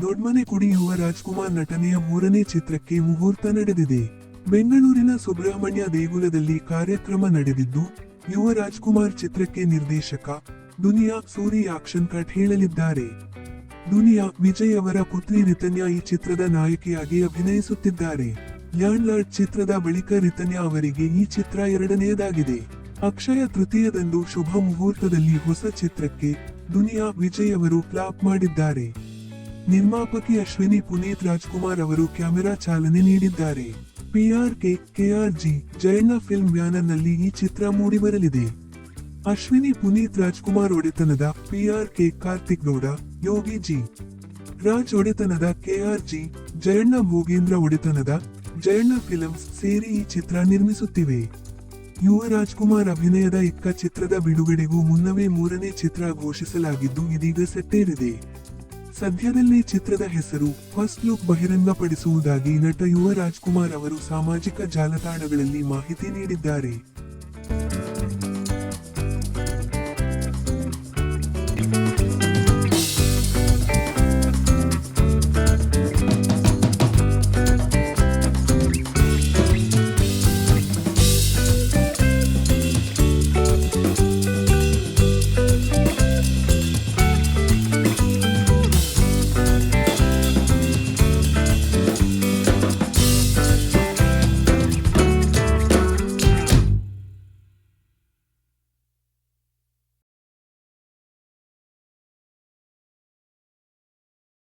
ದೊಡ್ಮನೆ ಕುಡಿ ಯುವ ರಾಜ್ಕುಮಾರ್ ನಟನೆಯ 3ನೇ ಚಿತ್ರಕ್ಕೆ ಮುಹೂರ್ತ ನಡೆದಿದೆ. ಬೆಂಗಳೂರಿನ ಸುಬ್ರಹ್ಮಣ್ಯ ದೇಗುಲದಲ್ಲಿ ಕಾರ್ಯಕ್ರಮ ನಡೆದಿದ್ದು, ಯುವ ರಾಜ್ಕುಮಾರ್ ಚಿತ್ರಕ್ಕೆ ನಿರ್ದೇಶಕ ದುನಿಯಾ ಸೂರಿ ಆಕ್ಷನ್ ಕಟ್ ಹೇಳಲಿದ್ದಾರೆ. ದುನಿಯಾ ವಿಜಯ್ ಅವರ ಪುತ್ರಿ ರಿತನ್ಯಾ ಈ ಚಿತ್ರದ ನಾಯಕಿಯಾಗಿ ಅಭಿನಯಿಸುತ್ತಿದ್ದಾರೆ. ಲ್ಯಾಂಡ್ ಲಾರ್ಡ್ ಚಿತ್ರದ ಬಳಿಕ ರಿತನ್ಯಾ ಅವರಿಗೆ ಈ ಚಿತ್ರ 2ನೇದಾಗಿದೆ. ಅಕ್ಷಯ ತೃತೀಯದಂದು ಶುಭ ಮುಹೂರ್ತದಲ್ಲಿ ಹೊಸ ಚಿತ್ರಕ್ಕೆ ದುನಿಯಾ ವಿಜಯ್ ಅವರು ಫ್ಲಾಪ್ ಮಾಡಿದ್ದಾರೆ. ನಿರ್ಮಾಪಕಿ ಅಶ್ವಿನಿ ಪುನೀತ್ ರಾಜ್ಕುಮಾರ್ ಅವರು ಕ್ಯಾಮೆರಾ ಚಾಲನೆ ನೀಡಿದ್ದಾರೆ. PRK KRG ಜಯಣ್ಣ ಫಿಲ್ಮ್ ಬ್ಯಾನರ್ನಲ್ಲಿ ಈ ಚಿತ್ರ ಮೂಡಿಬರಲಿದೆ. ಅಶ್ವಿನಿ ಪುನೀತ್ ರಾಜ್ಕುಮಾರ್ ಒಡೆತನದ PRK ಕಾರ್ತಿಕ್ ಗೌಡ, ಯೋಗಿ ಜಿ ರಾಜ್ ಒಡೆತನದ KRG, ಜಯಣ್ಣ ಭೋಗೇಂದ್ರ ಒಡೆತನದ ಜಯಣ್ಣ ಫಿಲ್ಮ್ಸ್ ಸೇರಿ ಈ ಚಿತ್ರ ನಿರ್ಮಿಸುತ್ತಿವೆ. ಯುವ ರಾಜ್ಕುಮಾರ್ ಅಭಿನಯದ ಇಕ್ಕ ಚಿತ್ರದ ಬಿಡುಗಡೆಗೂ ಮುನ್ನವೇ 3ನೇ ಚಿತ್ರ ಘೋಷಿಸಲಾಗಿದ್ದು, ಇದೀಗ ಸೆಟ್ಟೇರಿದೆ. ಸದ್ಯದಲ್ಲೇ ಚಿತ್ರದ ಹೆಸರು, ಫಸ್ಟ್ ಲುಕ್ ಬಹಿರಂಗಪಡಿಸುವುದಾಗಿ ನಟ ಯುವ ರಾಜ್ಕುಮಾರ್ ಅವರು ಸಾಮಾಜಿಕ ಜಾಲತಾಣಗಳಲ್ಲಿ ಮಾಹಿತಿ ನೀಡಿದ್ದಾರೆ.